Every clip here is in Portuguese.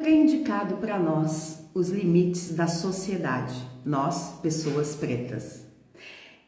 é indicado para nós os limites da sociedade, nós, pessoas pretas.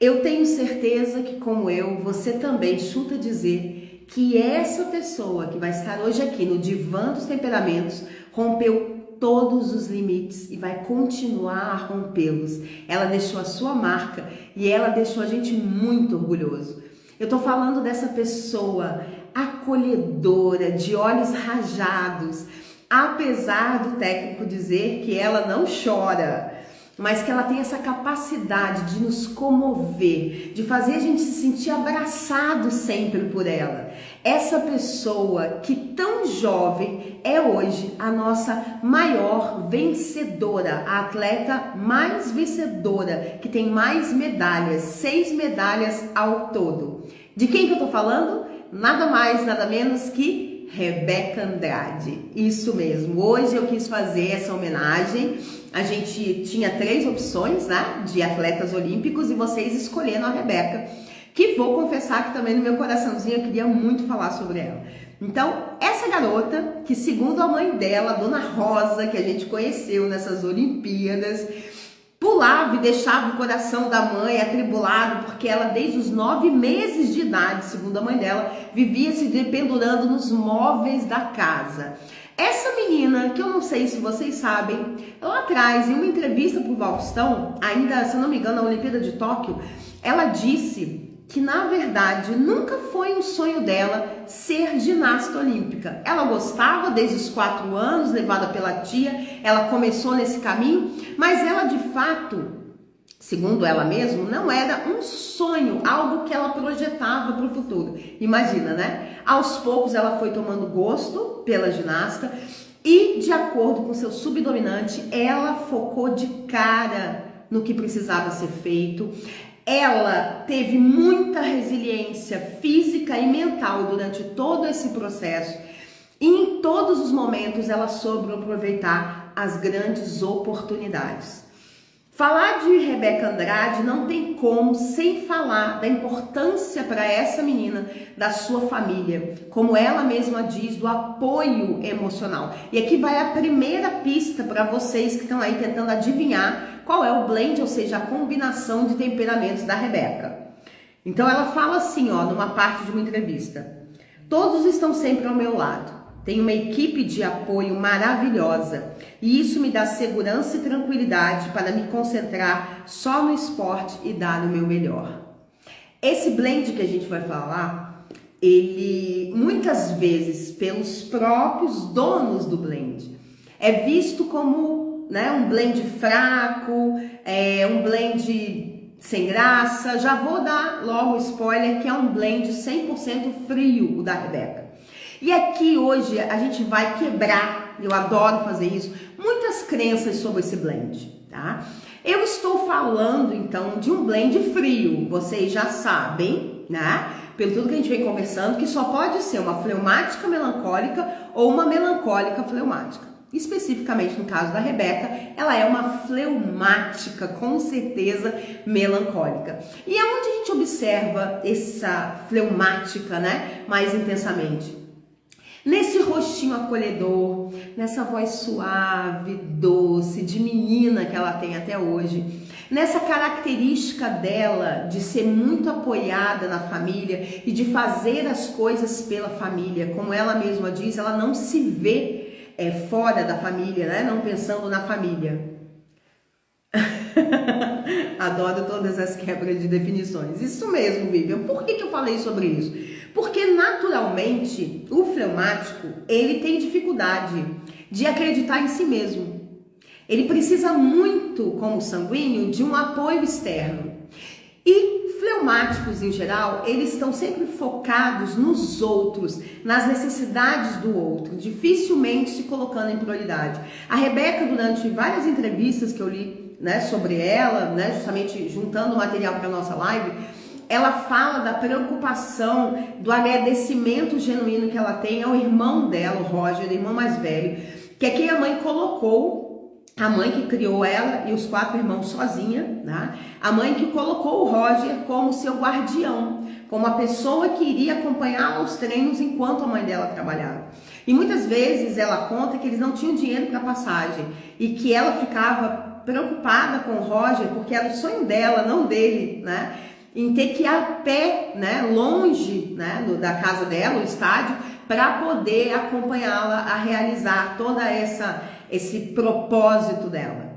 Eu tenho certeza que, como eu, você também chuta dizer que essa pessoa que vai estar hoje aqui no Divã dos Temperamentos rompeu todos os limites e vai continuar a rompê-los. Ela deixou a sua marca e ela deixou a gente muito orgulhoso. Eu tô falando dessa pessoa acolhedora, de olhos rajados, apesar do técnico dizer que ela não chora, mas que ela tem essa capacidade de nos comover, de fazer a gente se sentir abraçado sempre por ela. Essa pessoa que tão jovem é hoje a nossa maior vencedora, a atleta mais vencedora, que tem mais medalhas, 6 medalhas ao todo. De quem que eu tô falando? Nada mais, nada menos que Rebeca Andrade. Isso mesmo, hoje eu quis fazer essa homenagem. A gente tinha 3 opções, né, de atletas olímpicos e vocês escolheram a Rebeca, que vou confessar que também no meu coraçãozinho eu queria muito falar sobre ela. Então, essa garota, que segundo a mãe dela, a Dona Rosa, que a gente conheceu nessas Olimpíadas, pulava e deixava o coração da mãe atribulado, porque ela desde os 9 meses de idade, segundo a mãe dela, vivia se dependurando nos móveis da casa. Essa menina, que eu não sei se vocês sabem, lá atrás, em uma entrevista para o Faustão, ainda, se eu não me engano, na Olimpíada de Tóquio, ela disse que, na verdade, nunca foi um sonho dela ser ginasta olímpica. Ela gostava desde os 4 anos, levada pela tia, ela começou nesse caminho, mas ela, de fato, segundo ela mesma, não era um sonho, algo que ela projetava para o futuro. Imagina, né? Aos poucos ela foi tomando gosto pela ginasta e, de acordo com seu subdominante, ela focou de cara no que precisava ser feito. Ela teve muita resiliência física e mental durante todo esse processo e em todos os momentos ela soube aproveitar as grandes oportunidades. Falar de Rebeca Andrade não tem como sem falar da importância para essa menina da sua família, como ela mesma diz, do apoio emocional. E aqui vai a primeira pista para vocês que estão aí tentando adivinhar qual é o blend, ou seja, a combinação de temperamentos da Rebeca. Então ela fala assim, ó, numa parte de uma entrevista: todos estão sempre ao meu lado. Tenho uma equipe de apoio maravilhosa e isso me dá segurança e tranquilidade para me concentrar só no esporte e dar o meu melhor. Esse blend que a gente vai falar, ele muitas vezes pelos próprios donos do blend é visto como, né, um blend fraco, um blend sem graça. Já vou dar logo o spoiler que é um blend 100% frio o da Rebeca. E aqui hoje a gente vai quebrar, eu adoro fazer isso, muitas crenças sobre esse blend, tá? Eu estou falando então de um blend frio, vocês já sabem, né? Pelo tudo que a gente vem conversando, que só pode ser uma fleumática melancólica ou uma melancólica fleumática. Especificamente no caso da Rebeca, ela é uma fleumática, com certeza melancólica. E aonde a gente observa essa fleumática, né, mais intensamente? Nesse rostinho acolhedor, nessa voz suave, doce, de menina que ela tem até hoje, nessa característica dela de ser muito apoiada na família e de fazer as coisas pela família, como ela mesma diz, ela não se vê fora da família, né? Não pensando na família. Adoro todas as quebras de definições. Isso mesmo, Vivian. Por que eu falei sobre isso? Porque naturalmente o fleumático, ele tem dificuldade de acreditar em si mesmo. Ele precisa muito, como sanguíneo, de um apoio externo. E fleumáticos em geral, eles estão sempre focados nos outros, nas necessidades do outro, dificilmente se colocando em prioridade. A Rebeca, durante várias entrevistas que eu li, né, sobre ela, né, justamente juntando material para a nossa live, ela fala da preocupação, do agradecimento genuíno que ela tem ao irmão dela, o Roger, o irmão mais velho, que é quem a mãe colocou, a mãe que criou ela e os 4 irmãos sozinha, né? A mãe que colocou o Roger como seu guardião, como a pessoa que iria acompanhá-la aos treinos enquanto a mãe dela trabalhava. E muitas vezes ela conta que eles não tinham dinheiro para passagem e que ela ficava preocupada com o Roger, porque era o sonho dela, não dele, né? Em ter que ir a pé, né, longe, né, da casa dela, o estádio, para poder acompanhá-la a realizar toda esse propósito dela.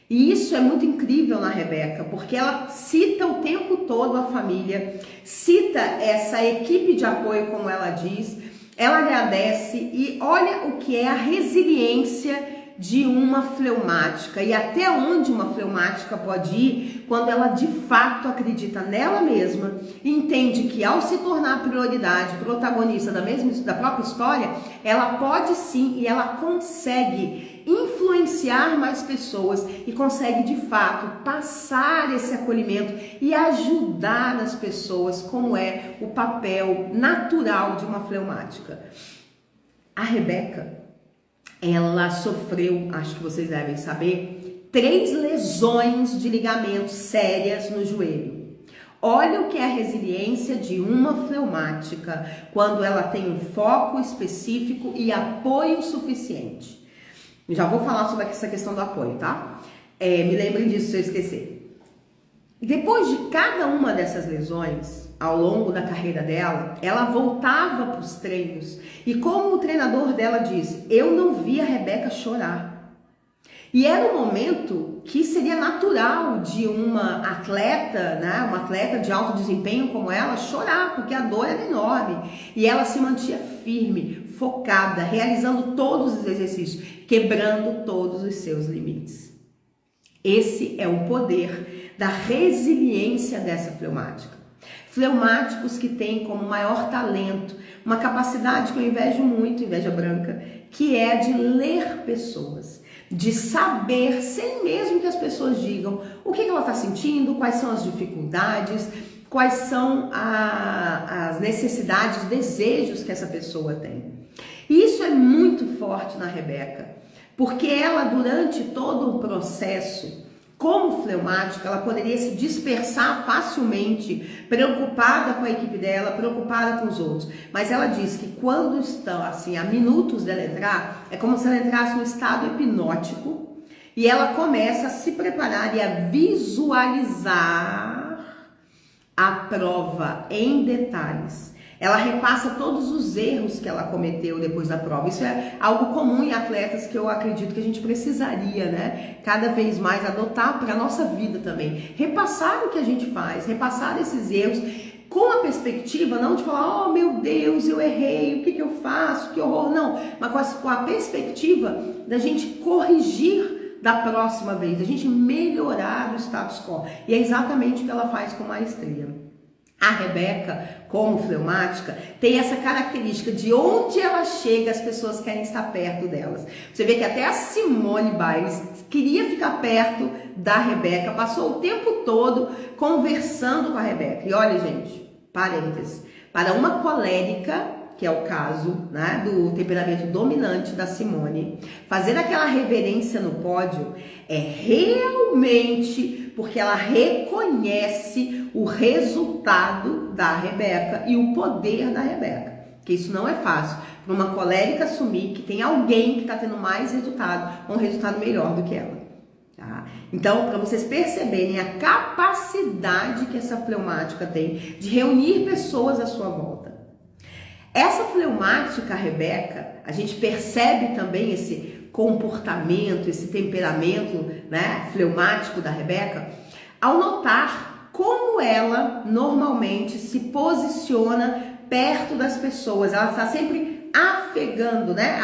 E isso é muito incrível na Rebeca, porque ela cita o tempo todo a família, cita essa equipe de apoio, como ela diz, ela agradece e olha o que é a resiliência de uma fleumática e até onde uma fleumática pode ir quando ela de fato acredita nela mesma e entende que ao se tornar prioridade, protagonista da própria história, ela pode sim e ela consegue influenciar mais pessoas e consegue de fato passar esse acolhimento e ajudar as pessoas, como é o papel natural de uma fleumática. A Rebeca, ela sofreu, acho que vocês devem saber, 3 lesões de ligamento sérias no joelho. Olha o que é a resiliência de uma fleumática quando ela tem um foco específico e apoio suficiente. Já vou falar sobre essa questão do apoio, tá? Me lembrem disso se eu esquecer. Depois de cada uma dessas lesões, ao longo da carreira dela, ela voltava para os treinos e como o treinador dela disse, eu não vi a Rebeca chorar. E era um momento que seria natural de uma atleta, né, uma atleta de alto desempenho como ela, chorar, porque a dor era enorme. E ela se mantinha firme, focada, realizando todos os exercícios, quebrando todos os seus limites. Esse é o poder da resiliência dessa fleumática. Fleumáticos que têm como maior talento uma capacidade que eu invejo muito, inveja branca, que é de ler pessoas, de saber, sem mesmo que as pessoas digam o que ela está sentindo, quais são as dificuldades, quais são as necessidades, os desejos que essa pessoa tem. E isso é muito forte na Rebeca, porque ela, durante todo o processo, como fleumática, ela poderia se dispersar facilmente, preocupada com a equipe dela, preocupada com os outros. Mas ela diz que quando estão assim, a minutos dela entrar, é como se ela entrasse no estado hipnótico e ela começa a se preparar e a visualizar a prova em detalhes. Ela repassa todos os erros que ela cometeu depois da prova. Isso é algo comum em atletas que eu acredito que a gente precisaria, né? Cada vez mais adotar para a nossa vida também. Repassar o que a gente faz, repassar esses erros com a perspectiva não de falar, oh meu Deus, eu errei, o que eu faço, que horror, não. Mas com a perspectiva da gente corrigir da próxima vez, da gente melhorar o status quo. E é exatamente o que ela faz com maestria. A Rebeca, como fleumática, tem essa característica de onde ela chega, as pessoas querem estar perto delas. Você vê que até a Simone Biles queria ficar perto da Rebeca, passou o tempo todo conversando com a Rebeca. E olha, gente, parênteses, para uma colérica, que é o caso, né, do temperamento dominante da Simone, fazer aquela reverência no pódio é realmente porque ela reconhece o resultado da Rebeca e o poder da Rebeca. Que isso não é fácil para uma colérica assumir que tem alguém que está tendo mais resultado, um resultado melhor do que ela. Tá? Então, para vocês perceberem a capacidade que essa fleumática tem de reunir pessoas à sua volta. Essa fleumática, a Rebeca, a gente percebe também esse comportamento, esse temperamento, né, fleumático da Rebeca, ao notar como ela normalmente se posiciona perto das pessoas. Ela está sempre afegando, né,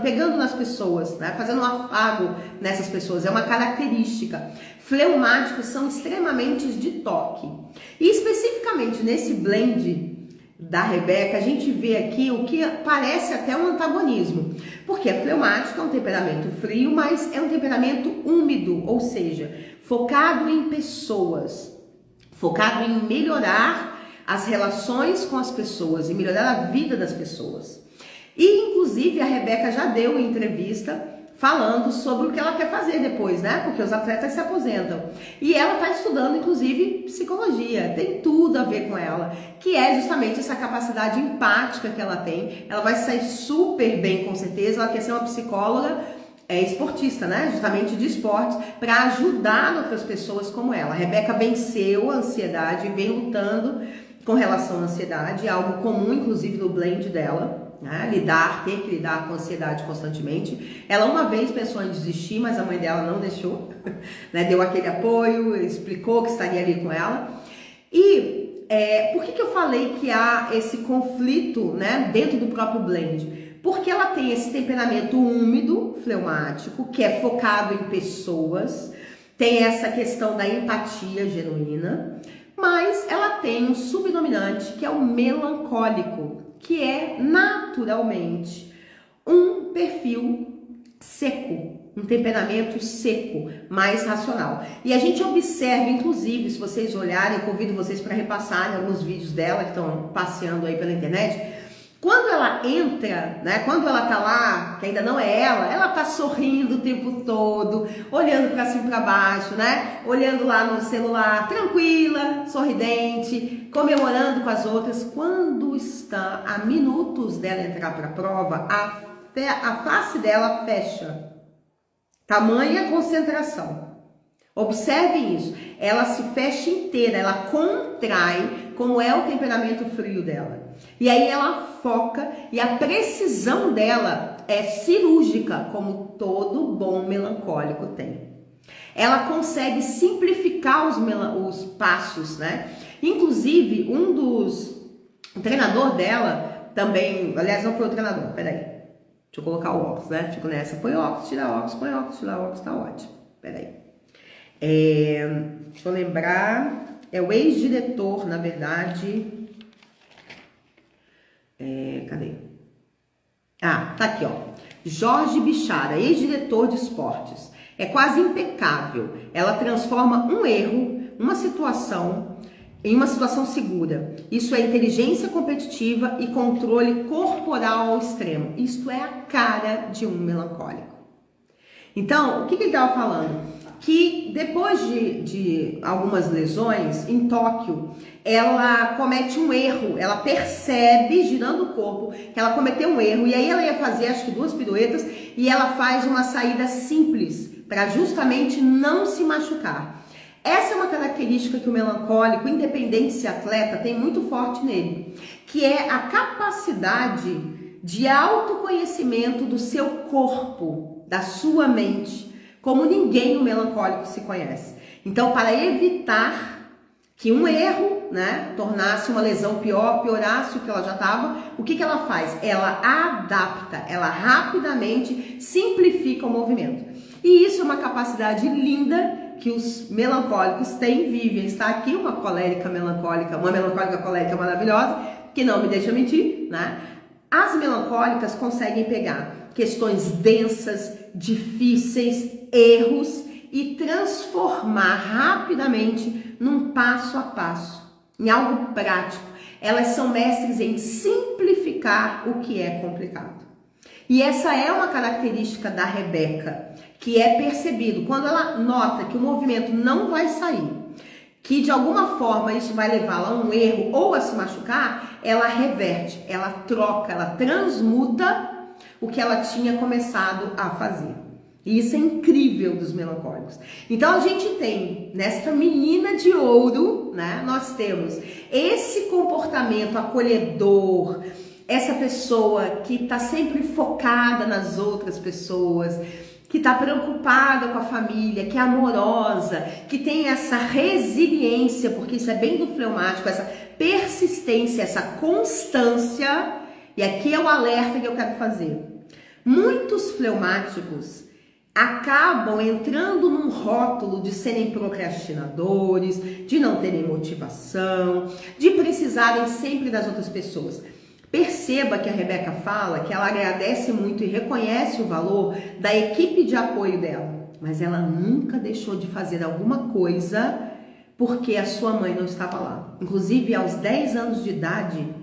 pegando nas pessoas, né, fazendo um afago nessas pessoas. É uma característica. Fleumáticos são extremamente de toque. E especificamente nesse blend da Rebeca, a gente vê aqui o que parece até um antagonismo, porque a fleumática é um temperamento frio, mas é um temperamento úmido, ou seja, focado em pessoas, focado em melhorar as relações com as pessoas e melhorar a vida das pessoas. E inclusive a Rebeca já deu uma entrevista falando sobre o que ela quer fazer depois, né? Porque os atletas se aposentam. E ela está estudando, inclusive, psicologia. Tem tudo a ver com ela, que é justamente essa capacidade empática que ela tem. Ela vai sair super bem, com certeza. Ela quer ser uma psicóloga esportista, né? Justamente de esportes, para ajudar outras pessoas como ela. A Rebeca venceu a ansiedade, vem lutando com relação à ansiedade, é algo comum, inclusive, no blend dela. Né? Ter que lidar com ansiedade constantemente. Ela uma vez pensou em desistir, mas a mãe dela não deixou, né? Deu aquele apoio, explicou que estaria ali com ela. E por que eu falei que há esse conflito, né, dentro do próprio blend? Porque ela tem esse temperamento úmido, fleumático, que é focado em pessoas, tem essa questão da empatia genuína, mas ela tem um subdominante que é o melancólico, que é naturalmente um perfil seco, um temperamento seco, mais racional. E a gente observa, inclusive, se vocês olharem, eu convido vocês para repassarem alguns vídeos dela que estão passeando aí pela internet. Quando ela entra, né, quando ela tá lá, que ainda não é ela tá sorrindo o tempo todo, olhando para cima e para baixo, né, olhando lá no celular, tranquila, sorridente, comemorando com as outras. Quando está a minutos dela entrar para a prova, a face dela fecha. Tamanha concentração. Observem isso. Ela se fecha inteira, ela contrai, como é o temperamento frio dela. E aí ela foca e a precisão dela é cirúrgica, como todo bom melancólico tem. Ela consegue simplificar os passos, né? Inclusive, o treinador dela também, aliás, não foi o treinador, peraí. Deixa eu colocar o óculos, né? Fico nessa, põe óculos, tira óculos, põe óculos, tira óculos, tá ótimo. Peraí. Deixa eu lembrar, é o ex-diretor, na verdade. Cadê? Tá aqui, ó. Jorge Bichara, ex-diretor de esportes. É quase impecável. Ela transforma um erro, em uma situação segura. Isso é inteligência competitiva e controle corporal ao extremo. Isto é a cara de um melancólico. Então, o que ele estava falando? Que depois de algumas lesões, em Tóquio, ela comete um erro, ela percebe, girando o corpo, que ela cometeu um erro, e aí ela ia fazer, acho que 2 piruetas, e ela faz uma saída simples, para justamente não se machucar. Essa é uma característica que o melancólico, independente se atleta, tem muito forte nele, que é a capacidade de autoconhecimento do seu corpo, da sua mente, como ninguém no melancólico se conhece. Então, para evitar que um erro, né, tornasse uma lesão pior, piorasse o que ela já estava, o que ela faz? Ela adapta, ela rapidamente simplifica o movimento. E isso é uma capacidade linda que os melancólicos têm. Vivian está aqui, uma melancólica colérica maravilhosa, que não me deixa mentir, né? As melancólicas conseguem pegar questões densas, difíceis, erros e transformar rapidamente num passo a passo, em algo prático. Elas são mestres em simplificar o que é complicado. E essa é uma característica da Rebeca, que é percebido quando ela nota que o movimento não vai sair, que de alguma forma isso vai levá-la a um erro ou a se machucar, ela reverte, ela troca, ela transmuta o que ela tinha começado a fazer. E isso é incrível dos melancólicos. Então a gente tem, nesta menina de ouro, né, nós temos esse comportamento acolhedor, essa pessoa que está sempre focada nas outras pessoas, que está preocupada com a família, que é amorosa, que tem essa resiliência, porque isso é bem do fleumático, essa persistência, essa constância. E aqui é o alerta que eu quero fazer. Muitos fleumáticos acabam entrando num rótulo de serem procrastinadores, de não terem motivação, de precisarem sempre das outras pessoas. Perceba que a Rebeca fala que ela agradece muito e reconhece o valor da equipe de apoio dela, mas ela nunca deixou de fazer alguma coisa porque a sua mãe não estava lá. Inclusive, aos 10 anos de idade,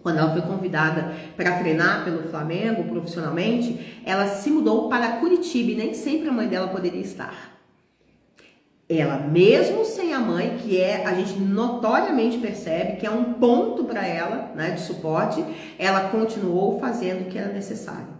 Quando ela foi convidada para treinar pelo Flamengo profissionalmente, ela se mudou para Curitiba e nem sempre a mãe dela poderia estar. Ela, mesmo sem a mãe, a gente notoriamente percebe que é um ponto para ela, né, de suporte, ela continuou fazendo o que era necessário.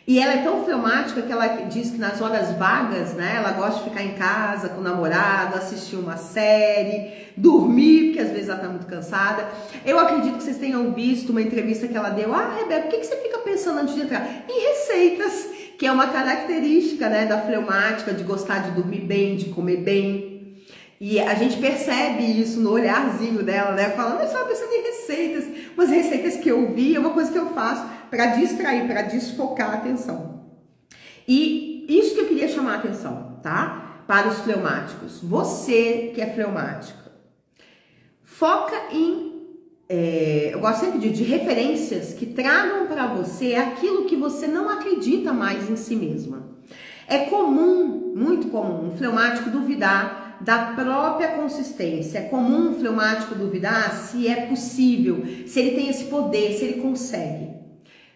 E ela é tão fleumática que ela diz que nas horas vagas, né, ela gosta de ficar em casa com o namorado, assistir uma série, dormir, porque às vezes ela tá muito cansada. Eu acredito que vocês tenham visto uma entrevista que ela deu. Ah, Rebeca, por que você fica pensando antes de entrar? Em receitas, que é uma característica, né, da fleumática, de gostar de dormir bem, de comer bem. E a gente percebe isso no olharzinho dela, né, falando, eu estava pensando em receitas, umas receitas que eu vi, é uma coisa que eu faço para distrair, para desfocar a atenção. E isso que eu queria chamar a atenção, tá? Para os fleumáticos. Você que é fleumática, foca em... eu gosto sempre de referências que tragam para você aquilo que você não acredita mais em si mesma. É comum, muito comum, um fleumático duvidar da própria consistência. É comum um fleumático duvidar se é possível, se ele tem esse poder, se ele consegue.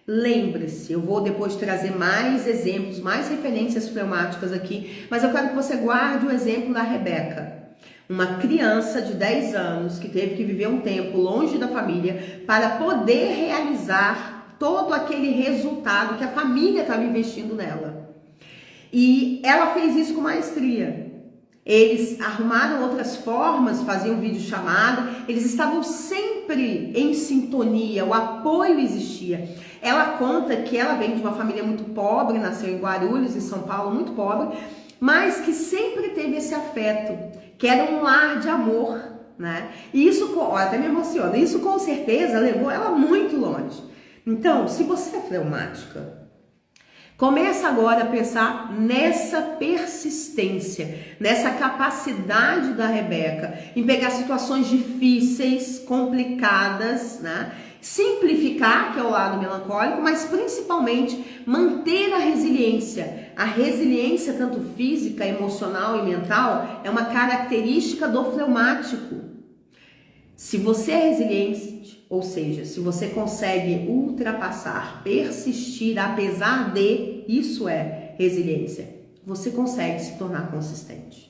Lembre-se, eu vou depois trazer mais exemplos, mais referências fleumáticas aqui, mas eu quero que você guarde o exemplo da Rebeca, uma criança de 10 anos que teve que viver um tempo longe da família para poder realizar todo aquele resultado que a família estava investindo nela. E ela fez isso com maestria. Eles arrumaram outras formas, faziam videochamada, eles estavam sempre em sintonia, o apoio existia. Ela conta que ela vem de uma família muito pobre, nasceu em Guarulhos, em São Paulo, muito pobre, mas que sempre teve esse afeto, que era um lar de amor, né? E isso, até me emociona, isso com certeza levou ela muito longe. Então, se você é fleumática, começa agora a pensar nessa persistência, nessa capacidade da Rebeca em pegar situações difíceis, complicadas, né? Simplificar, que é o lado melancólico, mas principalmente manter a resiliência. A resiliência, tanto física, emocional e mental, é uma característica do fleumático. Se você é resiliente, ou seja, se você consegue ultrapassar, persistir apesar de, isso é resiliência, você consegue se tornar consistente.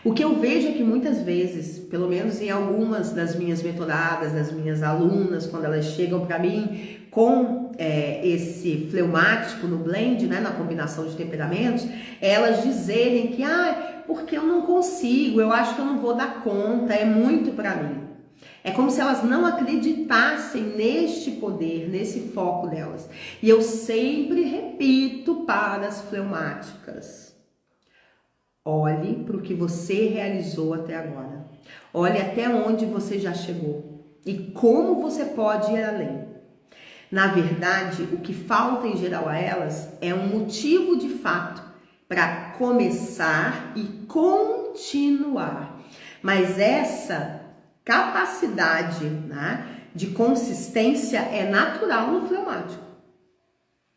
O que eu vejo é que muitas vezes, pelo menos em algumas das minhas mentoradas, das minhas alunas, quando elas chegam para mim com esse fleumático no blend, né, na combinação de temperamentos, elas dizerem que, porque eu não consigo, eu acho que eu não vou dar conta, é muito para mim. É como se elas não acreditassem neste poder, nesse foco delas. E eu sempre repito para as fleumáticas: olhe para o que você realizou até agora. Olhe até onde você já chegou e como você pode ir além. Na verdade, o que falta em geral a elas é um motivo de fato para começar e continuar. Mas essa capacidade, né, de consistência é natural no fleumático.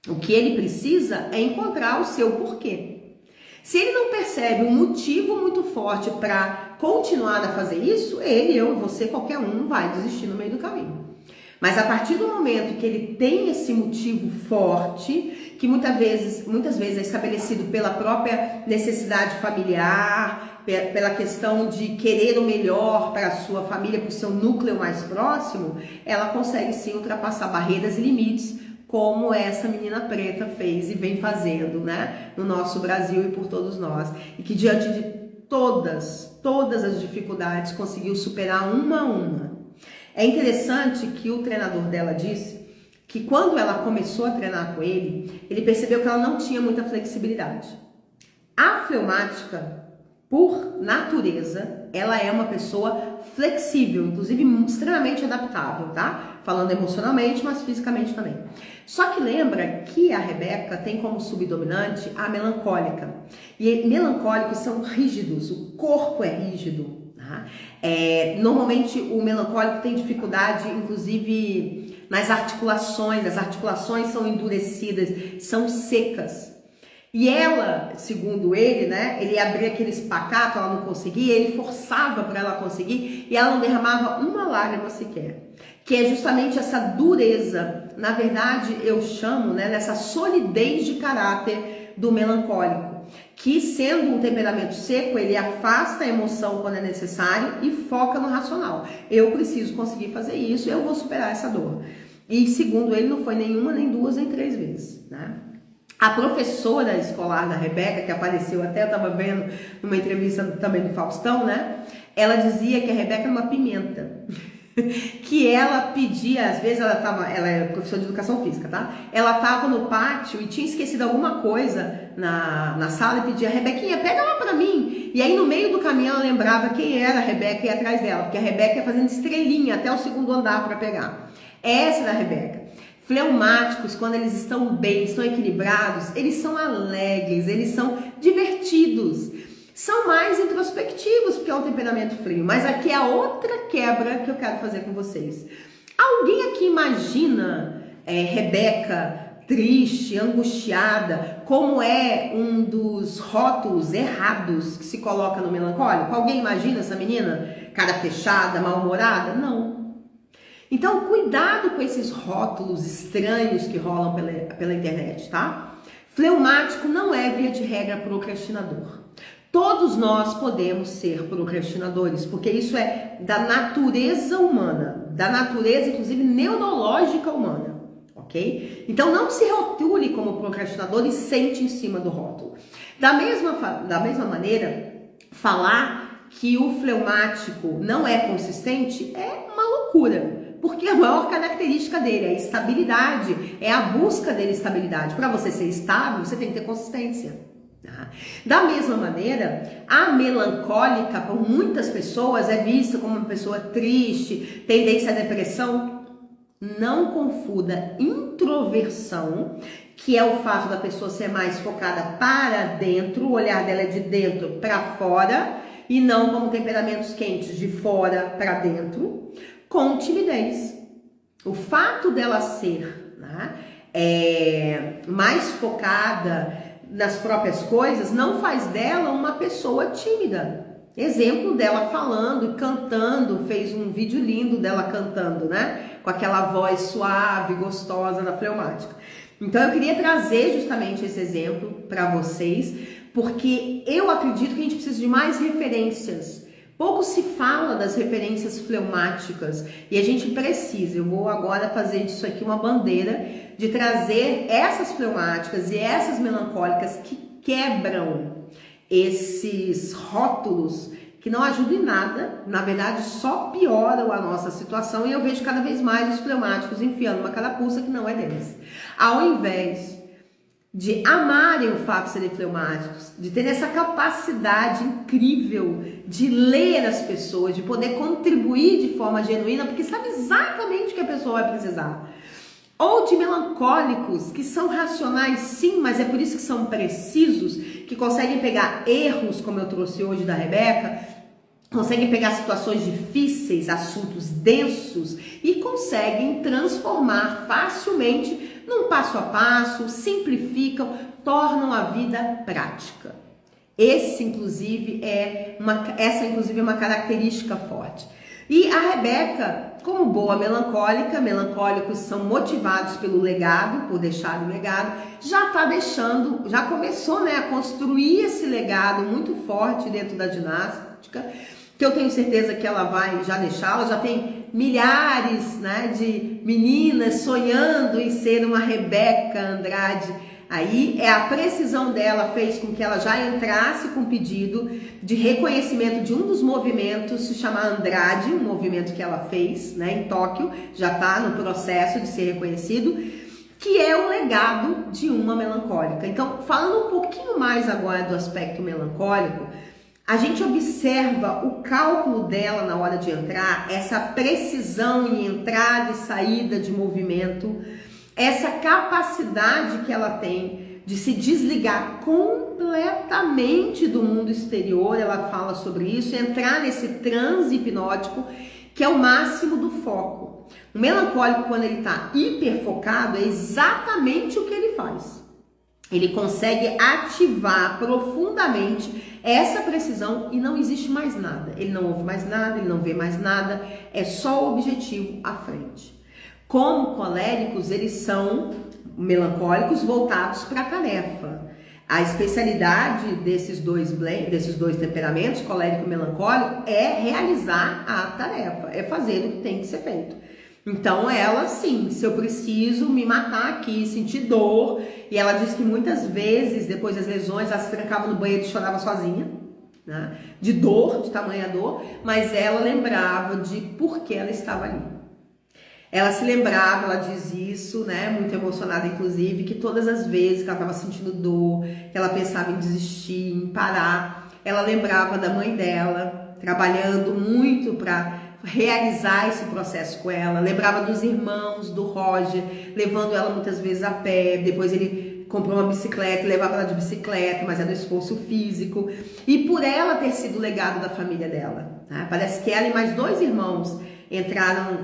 O que ele precisa é encontrar o seu porquê. Se ele não percebe um motivo muito forte para continuar a fazer isso, ele, eu, você, qualquer um vai desistir no meio do caminho. Mas a partir do momento que ele tem esse motivo forte, que muitas vezes é estabelecido pela própria necessidade familiar, pela questão de querer o melhor para a sua família, para o seu núcleo mais próximo, ela consegue sim ultrapassar barreiras e limites, como essa menina preta fez e vem fazendo, né, no nosso Brasil e por todos nós. E que diante de todas as dificuldades conseguiu superar uma a uma. É interessante que o treinador dela disse que quando ela começou a treinar com ele, ele percebeu que ela não tinha muita flexibilidade. A fleumática, por natureza, ela é uma pessoa flexível, inclusive extremamente adaptável, tá? Falando emocionalmente, mas fisicamente também. Só que lembra que a Rebeca tem como subdominante a melancólica. E melancólicos são rígidos, o corpo é rígido. Tá? Normalmente o melancólico tem dificuldade, inclusive nas articulações. As articulações são endurecidas, são secas. E ela, segundo ele, né, ele abria aquele espacato, ela não conseguia, ele forçava para ela conseguir e ela não derramava uma lágrima sequer. que é justamente essa dureza. Na verdade, eu chamo, né, dessa solidez de caráter do melancólico, que sendo um temperamento seco, ele afasta a emoção quando é necessário e foca no racional. Eu preciso conseguir fazer isso, eu vou superar essa dor. E segundo ele, não foi nenhuma, nem duas, nem três vezes, né? A professora escolar da Rebeca, que apareceu até, eu estava vendo numa entrevista também do Faustão, né? Ela dizia que a Rebeca era uma pimenta. Que ela pedia, às vezes ela é professora de educação física, tá? Ela estava no pátio e tinha esquecido alguma coisa na sala e pedia: Rebequinha, pega lá pra mim. E aí no meio do caminho ela lembrava quem era a Rebeca e ia atrás dela, porque a Rebeca ia fazendo estrelinha até o segundo andar para pegar. Essa era a Rebeca. Fleumáticos, quando eles estão bem, estão equilibrados, eles são alegres, eles são divertidos, são mais introspectivos, porque é um temperamento frio. Mas aqui é a outra quebra que eu quero fazer com vocês. Alguém aqui imagina Rebeca triste, angustiada, como é um dos rótulos errados que se coloca no melancólico? Alguém imagina essa menina? Cara fechada, mal-humorada? Não. Então, cuidado com esses rótulos estranhos que rolam pela internet, tá? Fleumático não é, via de regra, procrastinador. Todos nós podemos ser procrastinadores, porque isso é da natureza humana, da natureza, inclusive, neurológica humana, ok? Então, não se rotule como procrastinador e sente em cima do rótulo. Da mesma maneira, falar que o fleumático não é consistente é uma loucura. Porque a maior característica dele é a estabilidade, é a busca dele estabilidade. Para você ser estável, você tem que ter consistência. Tá? Da mesma maneira, a melancólica, por muitas pessoas, é vista como uma pessoa triste, tendência à depressão. Não confunda introversão, que é o fato da pessoa ser mais focada para dentro, o olhar dela é de dentro para fora, e não como temperamentos quentes, de fora para dentro, com timidez. O fato dela ser, né, mais focada nas próprias coisas não faz dela uma pessoa tímida. Exemplo dela falando e cantando, fez um vídeo lindo dela cantando, né, com aquela voz suave, gostosa da fleumática. Então eu queria trazer justamente esse exemplo para vocês, porque eu acredito que a gente precisa de mais referências. Pouco se fala das referências fleumáticas e a gente precisa. Eu vou agora fazer disso aqui uma bandeira de trazer essas fleumáticas e essas melancólicas que quebram esses rótulos que não ajudam em nada, na verdade só pioram a nossa situação, e eu vejo cada vez mais os fleumáticos enfiando uma carapuça que não é deles. Ao invés de amarem o fato de serem fleumáticos, de terem essa capacidade incrível de ler as pessoas, de poder contribuir de forma genuína, porque sabe exatamente o que a pessoa vai precisar. Ou de melancólicos, que são racionais sim, mas é por isso que são precisos, que conseguem pegar erros, como eu trouxe hoje da Rebeca, conseguem pegar situações difíceis, assuntos densos e conseguem transformar facilmente num passo a passo, simplificam, tornam a vida prática. Essa, inclusive, é uma característica forte. E a Rebeca, como boa melancólica, melancólicos são motivados pelo legado, por deixar o legado, já começou, né, a construir esse legado muito forte dentro da ginástica, que eu tenho certeza que ela vai já deixar. Ela já tem milhares, né, de meninas sonhando em ser uma Rebeca Andrade. Aí a precisão dela fez com que ela já entrasse com pedido de reconhecimento de um dos movimentos, se chama Andrade, um movimento que ela fez, né, em Tóquio, já está no processo de ser reconhecido, que é o legado de uma melancólica. Então, falando um pouquinho mais agora do aspecto melancólico, a gente observa o cálculo dela na hora de entrar, essa precisão em entrada e saída de movimento, essa capacidade que ela tem de se desligar completamente do mundo exterior. Ela fala sobre isso, entrar nesse transe hipnótico, que é o máximo do foco. O melancólico, quando ele está hiperfocado, é exatamente o que ele faz. Ele consegue ativar profundamente essa precisão e não existe mais nada. Ele não ouve mais nada, ele não vê mais nada, é só o objetivo à frente. Como coléricos, eles são melancólicos voltados para a tarefa. A especialidade desses dois temperamentos, colérico e melancólico, é realizar a tarefa, é fazer o que tem que ser feito. Então ela, sim, se eu preciso me matar aqui, sentir dor, e ela diz que muitas vezes, depois das lesões, ela se trancava no banheiro e chorava sozinha, né? De dor, de tamanha dor, mas ela lembrava de por que ela estava ali. Ela se lembrava, ela diz isso, né, muito emocionada inclusive, que todas as vezes que ela estava sentindo dor, que ela pensava em desistir, em parar, ela lembrava da mãe dela, trabalhando muito para realizar esse processo com ela, lembrava dos irmãos, do Roger, levando ela muitas vezes a pé, depois ele comprou uma bicicleta e levava ela de bicicleta, mas era um esforço físico, e por ela ter sido o legado da família dela, né? Parece que ela e mais 2 irmãos entraram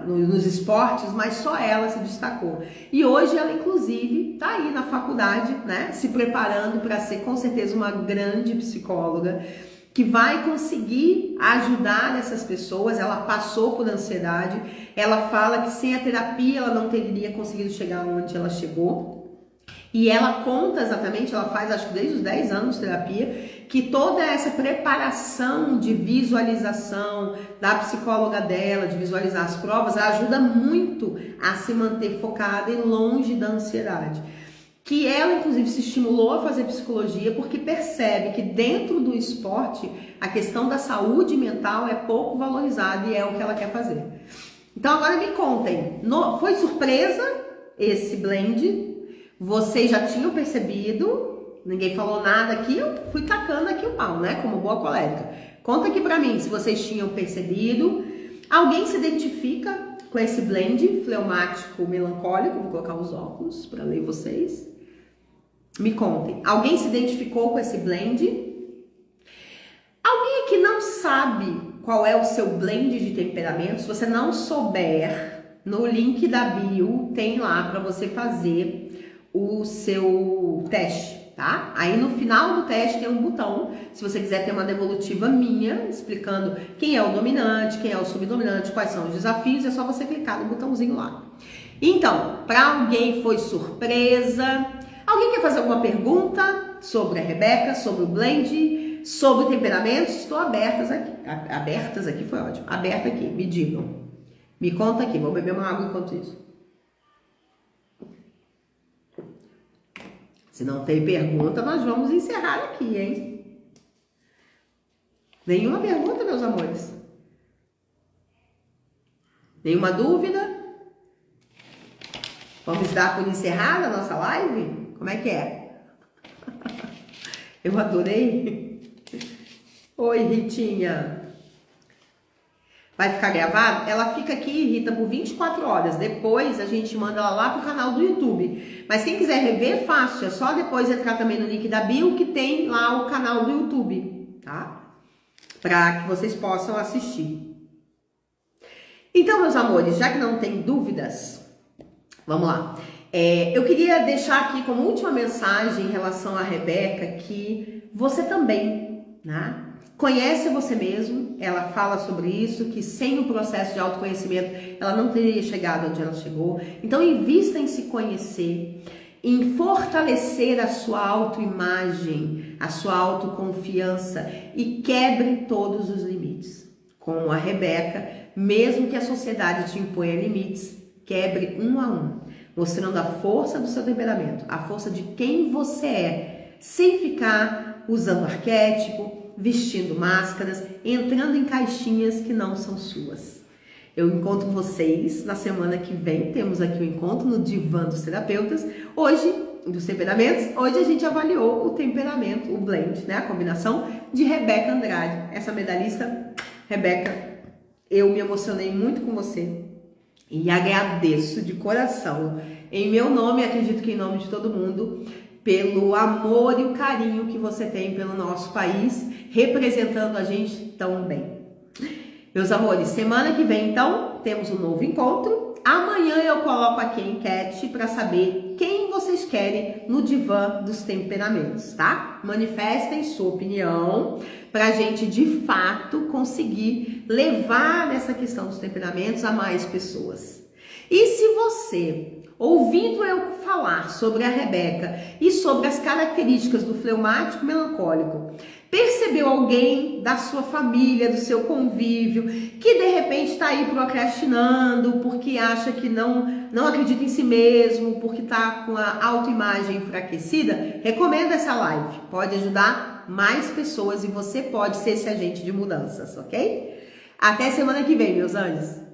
nos esportes, mas só ela se destacou. E hoje ela, inclusive, está aí na faculdade, né, se preparando para ser, com certeza, uma grande psicóloga, que vai conseguir ajudar essas pessoas. Ela passou por ansiedade, ela fala que sem a terapia ela não teria conseguido chegar onde ela chegou. E ela conta exatamente, ela faz acho que desde os 10 anos de terapia, que toda essa preparação de visualização da psicóloga dela, de visualizar as provas, ajuda muito a se manter focada e longe da ansiedade. Que ela, inclusive, se estimulou a fazer psicologia porque percebe que dentro do esporte a questão da saúde mental é pouco valorizada e é o que ela quer fazer. Então agora me contem, foi surpresa esse blend? Vocês já tinham percebido? Ninguém falou nada aqui, eu fui tacando aqui o pau, né? Como boa colérica. Conta aqui pra mim se vocês tinham percebido. Alguém se identifica com esse blend fleumático melancólico? Vou colocar os óculos para ler vocês. Me contem. Alguém se identificou com esse blend? Alguém aqui não sabe qual é o seu blend de temperamentos? Se você não souber, no link da bio tem lá para você fazer o seu teste, tá? Aí no final do teste tem um botão, se você quiser ter uma devolutiva minha, explicando quem é o dominante, quem é o subdominante, quais são os desafios, é só você clicar no botãozinho lá. Então, para alguém foi surpresa? Alguém quer fazer alguma pergunta sobre a Rebeca, sobre o blend, sobre temperamentos? Estou abertas aqui foi ótimo, aberta aqui, me digam. Me conta aqui, vou beber uma água enquanto isso. Se não tem pergunta, nós vamos encerrar aqui, hein? Nenhuma pergunta, meus amores? Nenhuma dúvida? Vamos dar por encerrada a nossa live? Como é que é? Eu adorei. Oi, Ritinha. Vai ficar gravado? Ela fica aqui, Rita, por 24 horas. Depois a gente manda ela lá pro canal do YouTube. Mas quem quiser rever, fácil. É só depois entrar também no link da bio, que tem lá o canal do YouTube, tá? Para que vocês possam assistir. Então, meus amores, já que não tem dúvidas, vamos lá. Eu queria deixar aqui como última mensagem em relação à Rebeca que você também, né? Conhece você mesmo, ela fala sobre isso, que sem o processo de autoconhecimento ela não teria chegado onde ela chegou. Então invista em se conhecer, em fortalecer a sua autoimagem, a sua autoconfiança e quebre todos os limites. Como a Rebeca, mesmo que a sociedade te imponha limites, quebre um a um, mostrando a força do seu temperamento, a força de quem você é, sem ficar usando arquétipo, vestindo máscaras, entrando em caixinhas que não são suas. Eu encontro vocês na semana que vem, temos aqui o encontro no Divã dos Terapeutas, hoje, dos temperamentos, hoje a gente avaliou o temperamento, o blend, né, a combinação de Rebeca Andrade, essa medalhista. Rebeca, eu me emocionei muito com você e agradeço de coração, em meu nome, acredito que em nome de todo mundo, pelo amor e o carinho que você tem pelo nosso país, representando a gente tão bem. Meus amores, semana que vem, então, temos um novo encontro. Amanhã eu coloco aqui a enquete para saber quem vocês querem no divã dos temperamentos, tá? Manifestem sua opinião para a gente de fato conseguir levar essa questão dos temperamentos a mais pessoas. E se você, ouvindo eu falar sobre a Rebeca e sobre as características do fleumático melancólico, percebeu alguém da sua família, do seu convívio, que de repente está aí procrastinando, porque acha que não acredita em si mesmo, porque está com a autoimagem enfraquecida, recomendo essa live. Pode ajudar mais pessoas e você pode ser esse agente de mudanças, ok? Até semana que vem, meus anjos!